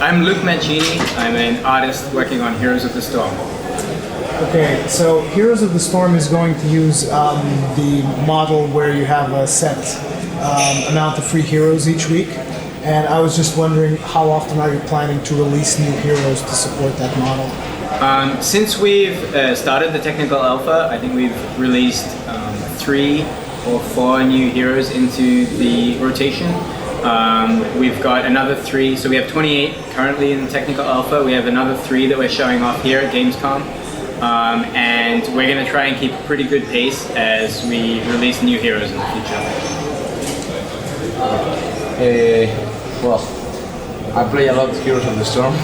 I'm Luke Mancini. I'm an artist working on Heroes of the Storm. Okay, so Heroes of the Storm is going to use the model where you have a set amount of free heroes each week. And I was just wondering, how often are you planning to release new heroes to support that model? Since we've started the technical alpha, I think we've released 3 or 4 new heroes into the rotation. We've got another 3, so we have 28 currently in the technical alpha. We have another 3 that we're showing off here at Gamescom. And we're going to try and keep a pretty good pace as we release new heroes in the future. Well, I play a lot of Heroes of the Storm,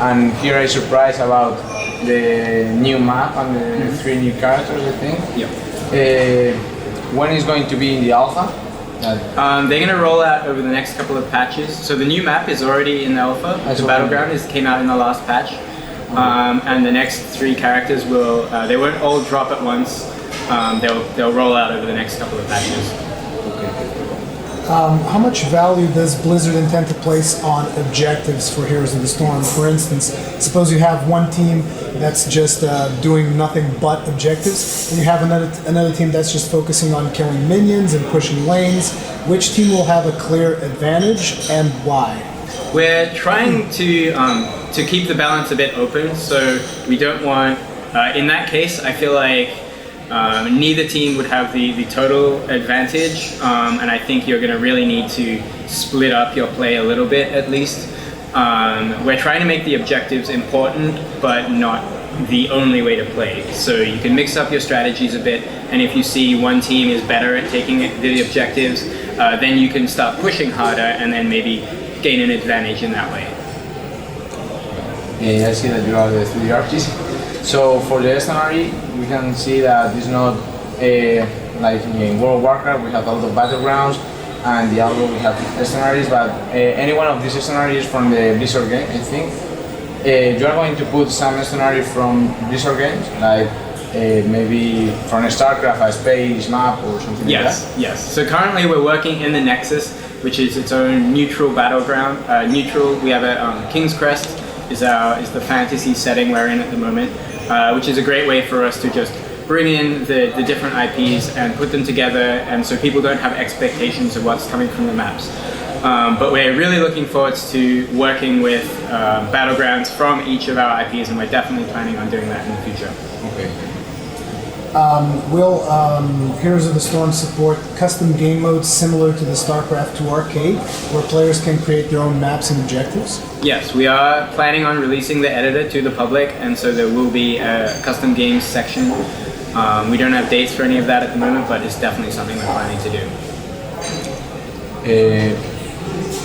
and here I surprised about the new map and the 3 new characters, I think. Yep. When is going to be in the alpha? They're going to roll out over the next couple of patches. So the new map is already in the alpha. The Battleground came out in the last patch. And the next 3 characters will, they won't all drop at once. They'll roll out over the next couple of patches. How much value does Blizzard intend to place on objectives for Heroes of the Storm? For instance, suppose you have one team that's just doing nothing but objectives, and you have another team that's just focusing on killing minions and pushing lanes. Which team will have a clear advantage, and why? We're trying to keep the balance a bit open, so we don't want, in that case, I feel like neither team would have the total advantage, and I think you're going to really need to split up your play a little bit at least. We're trying to make the objectives important, but not the only way to play. So you can mix up your strategies a bit, and if you see one team is better at taking the objectives, then you can start pushing harder and then maybe gain an advantage in that way. I see that you are the 3 artists. So for the scenario, we can see that it's not like in World of Warcraft we have a lot of battlegrounds, and the other we have scenarios, but any one of these scenarios from the Blizzard game, I think. You are going to put some scenario from Blizzard games, like maybe from StarCraft, a space map or something like that? Yes. So currently we're working in the Nexus, which is its own neutral battleground. We have a King's Crest is the fantasy setting we're in at the moment, which is a great way for us to just bring in the different IPs and put them together, and so people don't have expectations of what's coming from the maps. But we're really looking forward to working with battlegrounds from each of our IPs, and we're definitely planning on doing that in the future. Okay. Will Heroes of the Storm support custom game modes similar to the StarCraft 2 arcade, where players can create their own maps and objectives? Yes, we are planning on releasing the editor to the public, and so there will be a custom games section. We don't have dates for any of that at the moment, but it's definitely something we're planning to do.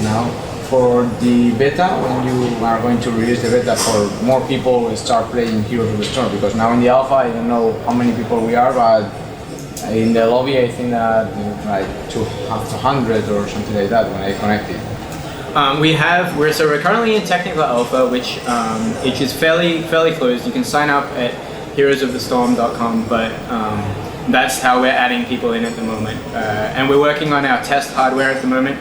Now, for the beta, when you are going to release the beta for more people start playing Heroes of the Storm, because now in the alpha I don't know how many people we are, but in the lobby I think that like 200 or something like that when I connected. We're currently in technical alpha, which is fairly closed. You can sign up at heroesofthestorm.com, but that's how we're adding people in at the moment. And we're working on our test hardware at the moment.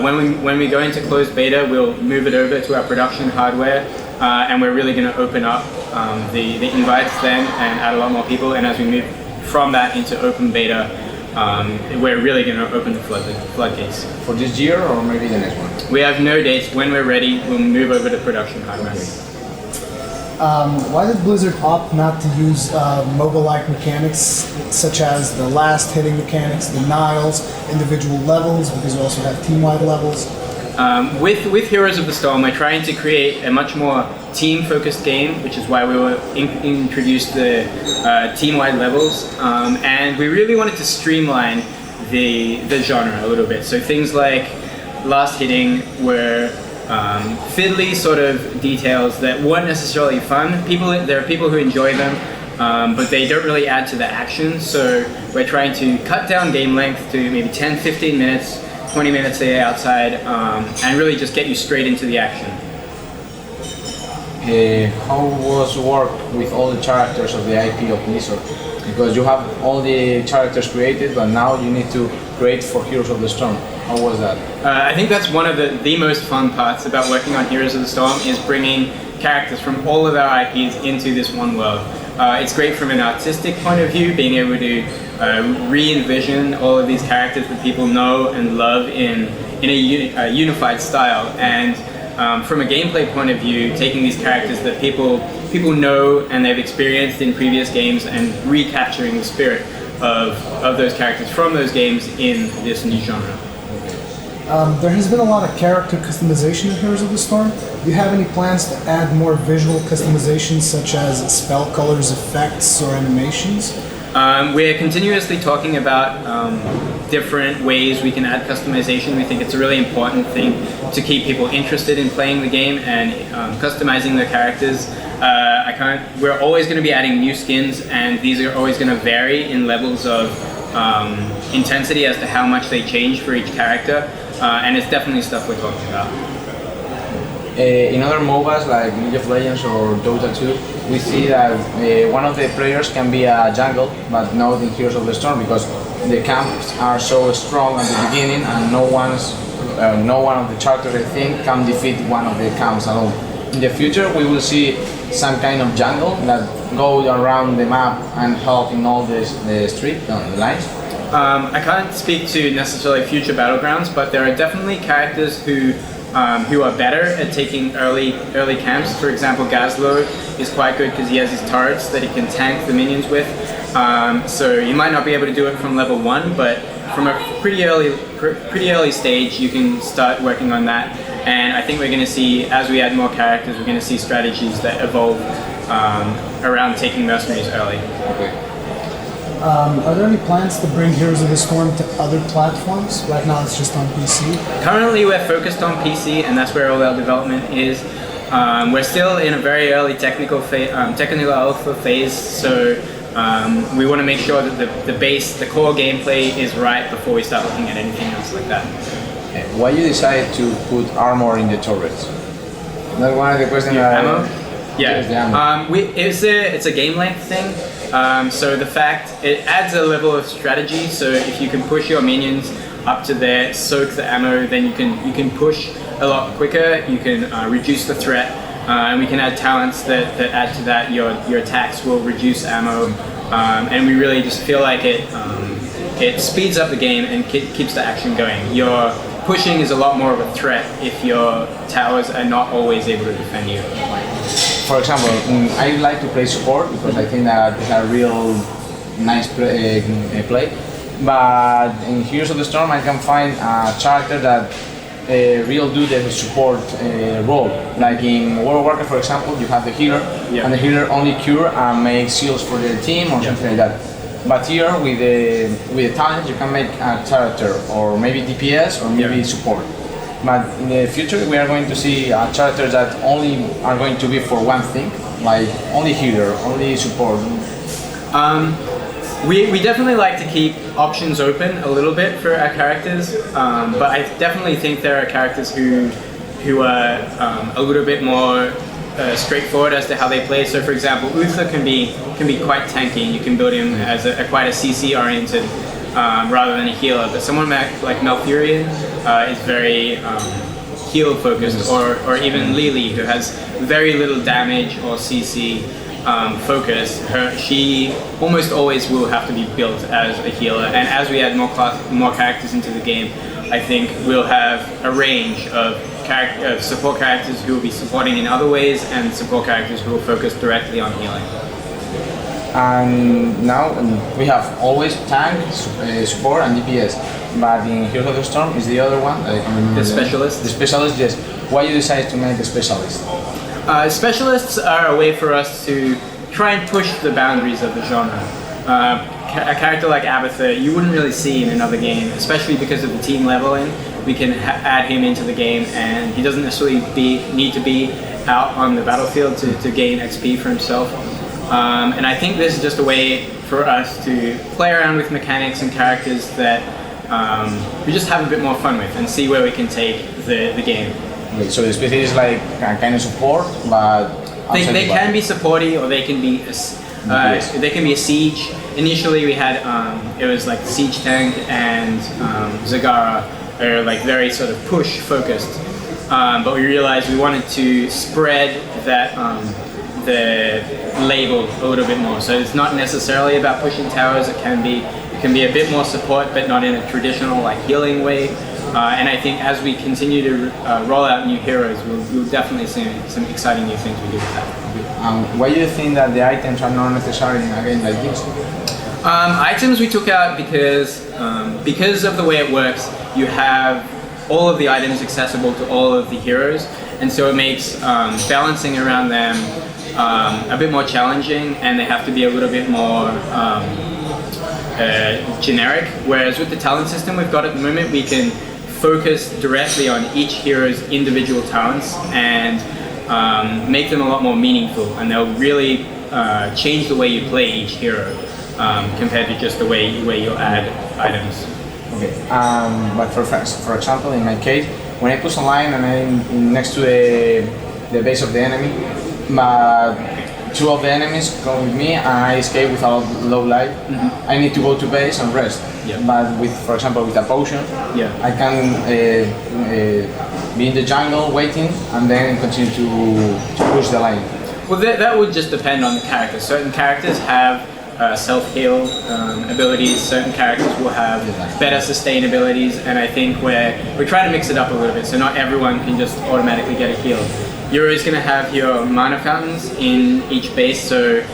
When we go into closed beta, we'll move it over to our production hardware, and we're really going to open up the invites then and add a lot more people. And as we move from that into open beta, we're really going to open the floodgates. For this year or maybe the next one? We have no dates. When we're ready, we'll move over to production hardware. Why did Blizzard opt not to use mobile-like mechanics such as the last hitting mechanics, the Niles, individual levels, because you also have team-wide levels? With Heroes of the Storm, we're trying to create a much more team-focused game, which is why we were introduced the team-wide levels, and we really wanted to streamline the genre a little bit. So things like last hitting were fiddly sort of details that weren't necessarily fun. There are people who enjoy them, but they don't really add to the action. So we're trying to cut down game length to maybe 10, 15 minutes, 20 minutes a day outside, and really just get you straight into the action. How was work with all the characters of the IP of Blizzard? Because you have all the characters created, but now you need to create for Heroes of the Storm. How was that? I think that's one of the most fun parts about working on Heroes of the Storm is bringing characters from all of our IPs into this one world. It's great from an artistic point of view, being able to re-envision all of these characters that people know and love in a unified style. And from a gameplay point of view, taking these characters that people know and they've experienced in previous games and recapturing the spirit of those characters from those games in this new genre. There has been a lot of character customization in Heroes of the Storm. Do you have any plans to add more visual customizations such as spell colors, effects, or animations? We're continuously talking about different ways we can add customization. We think it's a really important thing to keep people interested in playing the game and customizing their characters. We're always going to be adding new skins, and these are always going to vary in levels of intensity as to how much they change for each character. And it's definitely stuff we're talking about. In other MOBAs like League of Legends or Dota 2, we see that one of the players can be a jungle, but not in Heroes of the Storm because the camps are so strong at the beginning, and no one of the characters, I think, can defeat one of the camps alone. In the future, we will see some kind of jungle that go around the map and help in all the street, the lines. I can't speak to necessarily future battlegrounds, but there are definitely characters who are better at taking early camps. For example, Gazlo is quite good because he has his turrets that he can tank the minions with. So you might not be able to do it from level 1, but from a pretty early stage, you can start working on that. And I think we're going to see, as we add more characters, we're going to see strategies that evolve around taking mercenaries early. Okay. Are there any plans to bring Heroes of the Storm to other platforms? Right now it's just on PC. Currently we're focused on PC, and that's where all our development is. We're still in a very early technical alpha phase, so we want to make sure that the core gameplay is right before we start looking at anything else like that. Why you decided to put armor in the turrets? That's one of the questions. Ammo? Yeah. Yeah. It's a game length thing. So the fact it adds a level of strategy. So if you can push your minions up to there, soak the ammo, then you can push a lot quicker. You can reduce the threat, and we can add talents that add to that. Your attacks will reduce ammo, and we really just feel like it speeds up the game and keeps the action going. Your pushing is a lot more of a threat if your towers are not always able to defend you. For example, I like to play support because I think that it's a real nice play. But in Heroes of the Storm, I can find a character that really do the support role. Like in World of Warcraft, for example, you have the healer, and the healer only cure and make seals for the team or something like that. But here, with the talent, you can make a character, or maybe DPS, or maybe support. But in the future, we are going to see characters that only are going to be for one thing, like only healer, only support. We definitely like to keep options open a little bit for our characters, but I definitely think there are characters who are a little bit more straightforward as to how they play. So, for example, Uther can be quite tanky. You can build him as quite a CC oriented rather than a healer. But someone like Malfurion is very heal focused, or even Lily, who has very little damage or CC focus. She almost always will have to be built as a healer. And as we add more characters into the game, I think we'll have a range of support characters who will be supporting in other ways, and support characters who will focus directly on healing. And now we have always tank, support, and DPS. But in Heroes of the Storm is the other one. I can't remember The specialist. The specialist, yes. Why you decided to make the specialist? Specialists are a way for us to try and push the boundaries of the genre. A character like Abathur, you wouldn't really see in another game, especially because of the team leveling. We can add him into the game, and he doesn't necessarily need to be out on the battlefield to gain XP for himself. And I think this is just a way for us to play around with mechanics and characters that we just have a bit more fun with and see where we can take the game. Okay, so the specialist is like a kind of support, but they can be supporty, or they can be a siege. initially we had it was like Siege Tank and Zagara are like very sort of push focused, but we realized we wanted to spread that the label a little bit more. So it's not necessarily about pushing towers. It can be a bit more support, but not in a traditional like healing way. And I think as we continue to roll out new heroes, we'll definitely see some exciting new things we do with that. Why do you think that the items are not necessary in a game like this? Items we took out because of the way it works, you have all of the items accessible to all of the heroes, and so it makes balancing around them a bit more challenging, and they have to be a little bit more generic. Whereas with the talent system we've got at the moment, we can focus directly on each hero's individual talents and make them a lot more meaningful, and they'll really change the way you play each hero compared to just the way you add items. Okay, but for example, in my case, when I push a line and I'm next to the base of the enemy, but two of the enemies come with me and I escape without low life, I need to go to base and rest. Yeah. But for example, with a potion, I can be in the jungle waiting and then continue to push the line. Well, that would just depend on the character. Certain characters have self-heal abilities, certain characters will have better sustain abilities, and I think we're trying to mix it up a little bit so not everyone can just automatically get a heal. You're always going to have your mana fountains in each base, so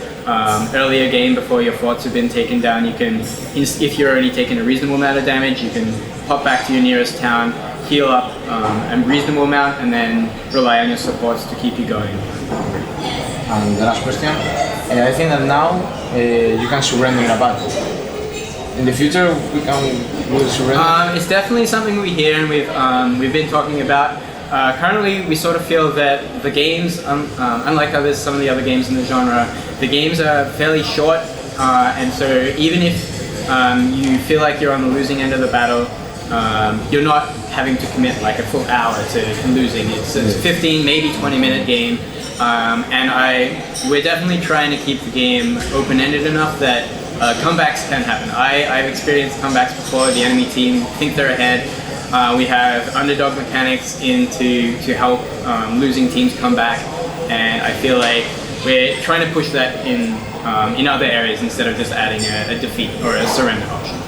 earlier game before your forts have been taken down, you can, if you're only taking a reasonable amount of damage, you can pop back to your nearest town, heal up a reasonable amount, and then rely on your supports to keep you going. And the last question, I think that now you can surrender in a battle. In the future, will surrender? It's definitely something we hear and we've been talking about. Currently, we sort of feel that the games, unlike some of the other games in the genre, the games are fairly short, and so even if you feel like you're on the losing end of the battle, you're not having to commit like a full hour to losing. It's a 15, maybe 20-minute game, and we're definitely trying to keep the game open-ended enough that comebacks can happen. I've experienced comebacks before. The enemy team think they're ahead. We have underdog mechanics to help losing teams come back, and I feel like we're trying to push that in other areas instead of just adding a defeat or a surrender option.